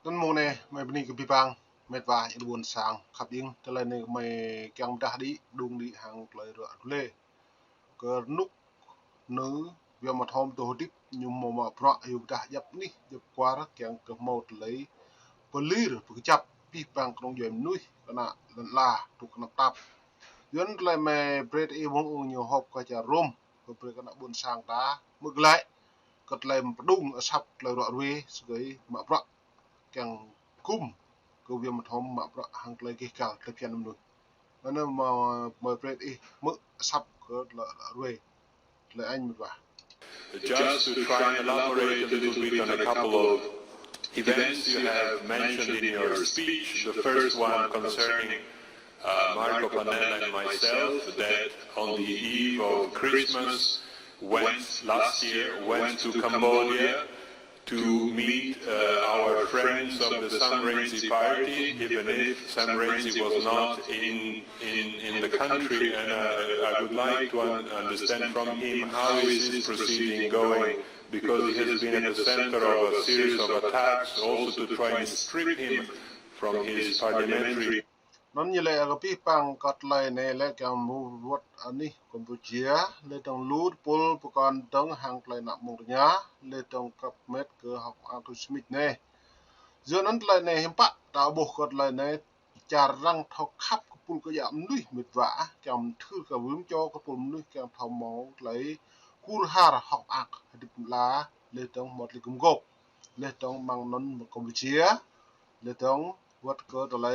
นั่นโมเน่ไม่เป็นกับพี่ปังเม็ดว่าจะบุญสางขับยิงแต่ละเนี่ยไม่แกงด่าดิดุงดิหางเลยรอเล่เกิดนุกเนื้อเวียมาทอมตัวดิบยุ่มมาเพราะอยู่ด่ายับนี่ยับกว่าแกงกับหมดเลยปลีหรือปจับพี่ปังกรงเยี่ยมนุ้ยขณะลันลาถูกนับตับย้อนเลยไม่เบรดเอวงองอยู่หอบก็จะร่มก็เปรกันบุญสางตามึกไหลก็เลยมาดุงสับเลยรอเวสกยมาเพราะแกงคุ้มก็เวียมาทอมมาประหังเลยกี่กาเลยเพียนนุ่นนั่นมาเปรตอีมึกซับก็ละรวยเลยอันนี้ว่า Just to try and elaborate a little bit on a couple of events you have mentioned in your speech. The first one concerning Marco Panella and myself, that on the eve of Christmas last year went to Cambodia to meet our friends of the Sangdegar party, even if Sangdegar was not in the country. And I would like to understand from him how is this proceeding going, because he has been at the center of a series of attacks, also to try and strip him from his parliamentary. นั่นยังเลยกับพี่ปังกัดเลยในและการมูวดอันนี้กัมพูชีเลยต้องรูดปุลประกอบต้องห่างไกลหนักมุงยาเลยต้องกับเม็ดเกลือหอกอัลตุสมิธเนี่ยส่วนนั้นเลยในเห็นปะตาบุกกัดเลยในจารังเท่าขับกับปุลก็ยามนุ้ยมิดว่าจำทื่อกับวิมโจกับปุลนุ้ยแกงเท่ามองเลยคูรฮาร์หอกอักดิบลาเลยต้องหมดเลยกุมกบเลยต้องมังนนกัมพูชีเลยต้องวัดเกิดอะไร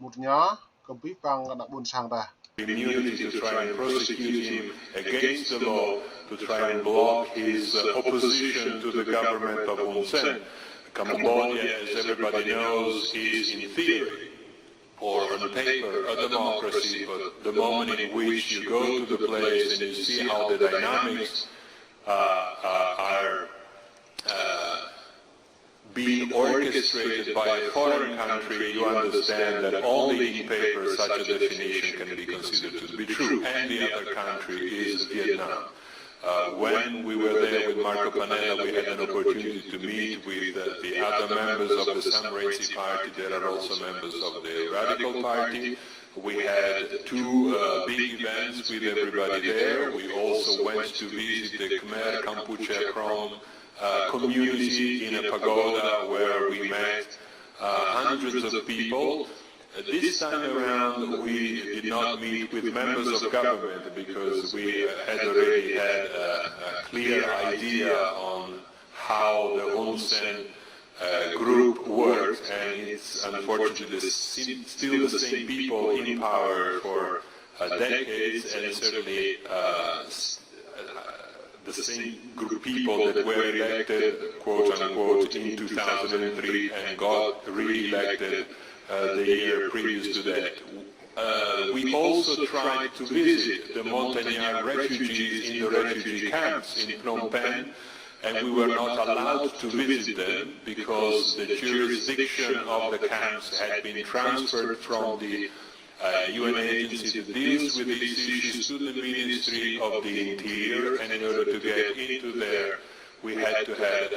มุดเนาะกับพี่ปังกับบุญสางตา Immunity to try and prosecute him against the law, to try and block his opposition to the government of Buôn Sangdegar. Cambodia, as everybody knows, is in theory or on paper a democracy, but the moment in which you go to the place and you see how the dynamics are being orchestrated by a foreign country, you understand that only in paper such a definition can be considered to be true. And the other country is Vietnam. When we were there with Marco Panella, we had an opportunity to meet with the other members of the Sangdegar party. There are also members of the Radical Party. We had two big events with everybody there. We also went to visit the Khmer Kampuchea Krom community in a pagoda where we met hundreds of people. This time around we did not meet with members of government because we had already had a clear idea on how the Hun Sen group worked, and it's unfortunately still the same people in power for decades, and certainly the same group of people that were elected, quote unquote, in 2003 and got re-elected the year previous to that. We also tried to visit the Montagnard refugees in the refugee camps in Phnom Penh, and we were not allowed to visit them because the jurisdiction of the camps had been transferred from the UN agency that deals with these issues to the Ministry of the Interior, and in order to get into there, we had to have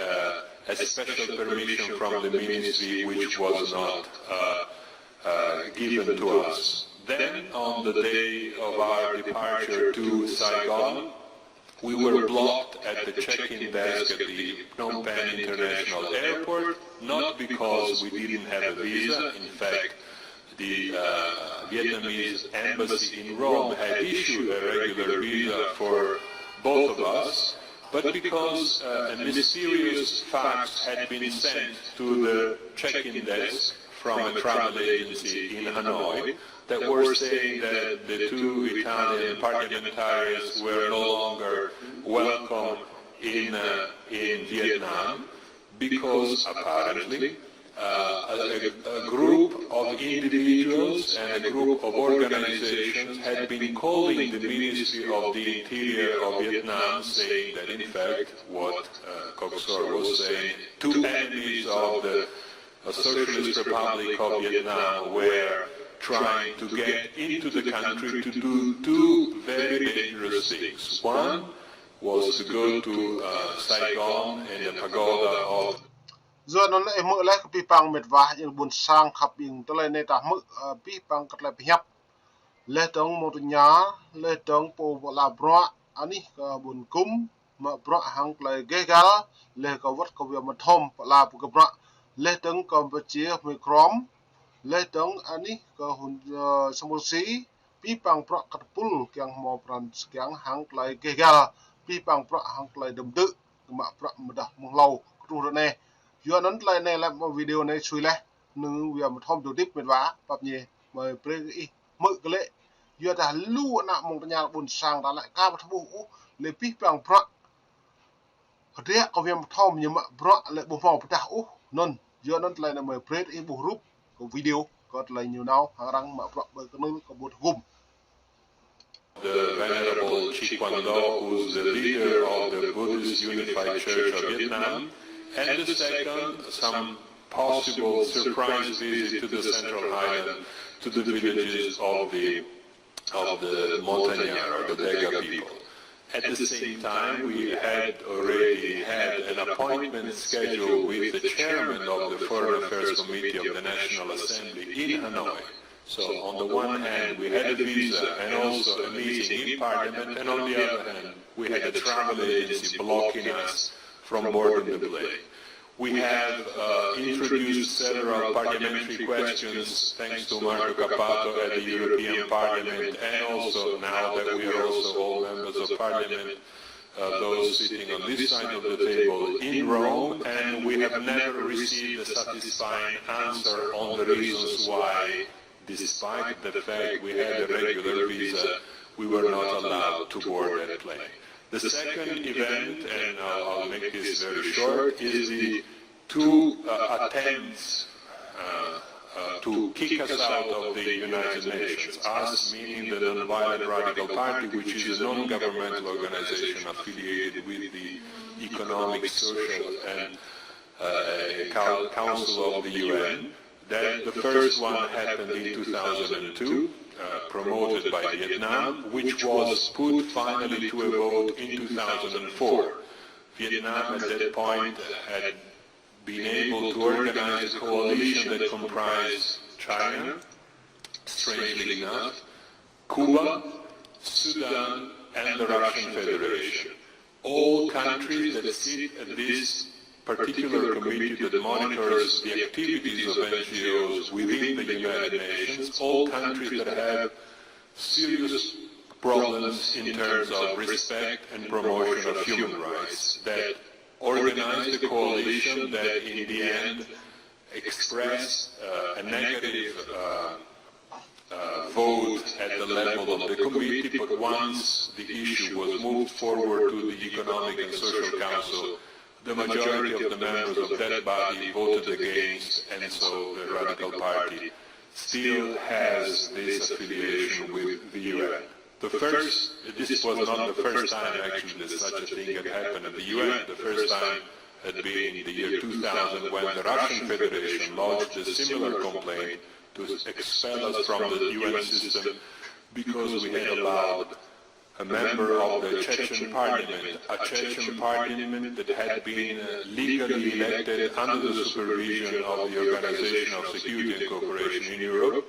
a special permission from the ministry, which was not given to us. Then, on the day of our departure to Saigon, we were blocked at the check-in desk at the Phnom Penh International Airport, not because we didn't have a visa. In fact, the Vietnamese embassy in Rome had issued a regular visa for both of us, but because a mysterious fax had been sent to the check-in desk from a travel agency in Hanoi that were saying that the two Italian parliamentarians were no longer welcome in Vietnam because apparently a group of individuals and a group of organizations had been calling the Ministry of the Interior of Vietnam, saying that in fact what Coxor was saying, two enemies of the Socialist Republic of Vietnam were trying to get into the country to do two very dangerous things. One was to go to Saigon and the pagoda of do nó lại mượn lấy cái pipang mệt vả những buồn sang khắp in tới này ta mượn pipang cắt lại nhấp lấy tông một nhà lấy tông po là Brua Anih buồn cúm mà Brua hàng lại DEGA lấy cái vật cái việc mà thom là cái Brua lấy tông Campuchia microm lấy tông Anih cái hun samusi pipang Brua cắt pul Kiang mau peran Kiang hàng lại DEGA pipang Brua hàng lại đầm tự mà Brua mudah menglau tu này do nó lại này là một video này chui lại nương việc một hôm đầu tiếp mệt vả bắp nhẹ mời pre mự cái lệ do ta lưu nặng một nhà buồn sang đã lại cao một thú lấy pít bằng pro thế có việc một hôm nhưng mà pro lại bộ phòng ta non do nó lại là mời pre bộ group của video có lại nhiều nào hàng đăng mà pro bởi cái nơi có một gồm the Venerable Chikwando, who's the leader of the Buddhist Unified Church of Vietnam, and the second, some possible surprise visit to the Central Highland, to the villages of the Montagnard, or the DEGA people. At the same time, we had already had an appointment scheduled with the chairman of the Foreign Affairs Committee of the National Assembly in Hanoi. So on the one hand, we had a visa and also a meeting in Parliament, and on the other hand, we had a travel agency blocking us from boarding the plane. We have introduced several parliamentary questions thanks to Marco Cappato at the European Parliament, and also now that we are also all members of Parliament, those sitting on this side of the table in Rome, and we have never received a satisfying answer on the reasons why, despite the fact we had a regular visa, we were not allowed to board that plane. The second event, and I'll make this very short, is the two attempts to kick us out of the United Nations. Us meaning the Nonviolent Radical Party, which is a non-governmental organization affiliated with the Economic, Social and Council of the UN. That the first one happened in 2002, promoted by Vietnam, which was put finally to a vote in 2004. Vietnam at that point had been able to organize a coalition that comprised China, strangely enough, Cuba, Sudan, and the Russian Federation. All countries that sit at this particular committee that monitors the activities of NGOs within the United Nations, all countries that have serious problems in terms of respect and promotion of human rights, that organized a coalition that in the end expressed a negative vote at the level of the committee, but once the issue was moved forward to the Economic and Social Council, the majority of the members of that body voted against, and so the Radical Party still has this affiliation with the UN. This was not the first time actually that such a thing had happened at the UN. The first time had been in the year 2000 when the Russian Federation lodged a similar complaint to expel us from the UN system because we had allowed a member of the Chechen parliament, a Chechen parliament that had been legally elected under the supervision of the Organization of Security and Cooperation in Europe.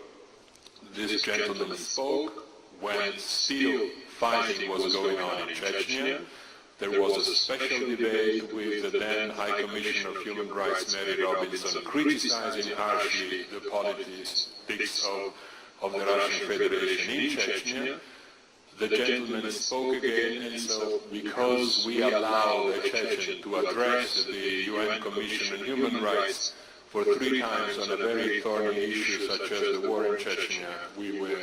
This gentleman spoke when still fighting was going on in Chechnya. There was a special debate with the then High Commissioner of Human Rights, Mary Robinson, criticizing harshly the politics of the Russian Federation in Chechnya. The gentleman spoke again, and so because we allowed a Chechen to address the UN Commission on Human Rights for 3 times on a very thorny issue such as the war in Chechnya, we were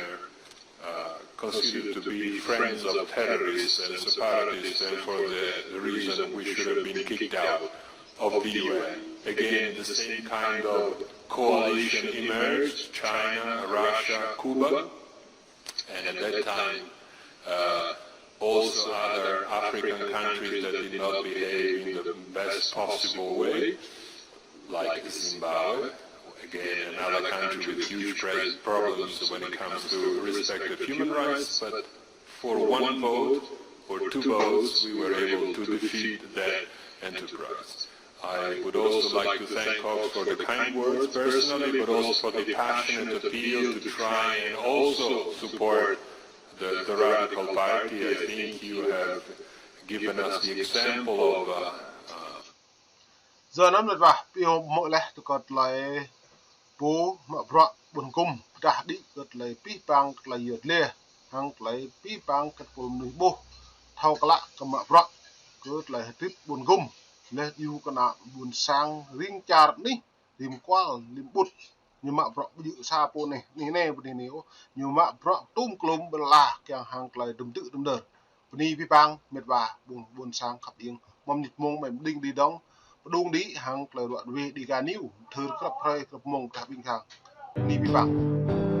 considered to be friends of terrorists and separatists, and for the reason we should have been kicked out of the UN. Again, the same kind of coalition emerged, China, Russia, Cuba, and at that time also other African countries that did not behave in the best possible way, like Zimbabwe, again another country with huge problems when it comes to respect of human rights, but for 1 vote or 2 votes we were able to defeat that enterprise. I would also like to thank Cox for the kind words personally, but also for the passionate appeal to try and also support the Radical Party. I think you have given us the example of giờ năm lượt vào biểu mỗi lẽ tôi còn lại bố mà bọ buồn cung đã đi gật lấy pi bang là yết lê hàng lấy pi bang cái phồm núi bố thao cả lạ cái mà bọ gật lấy tiếp buồn cung lên yêu cái nào buồn sang riêng chả ní tìm qua tìm bút nhưng mà bọ dự xa po này nè bên này nếu nhưng mà bọ tung klum bên là cái hàng lấy đầm tự đầm đờ bên này pi bang mệt và buồn sang khắp yên mong nhật mong mình đinh đi đóng đung đi hàng lời đoạn về DEGA new thưa các thầy các mong các bình thang ni vi phạm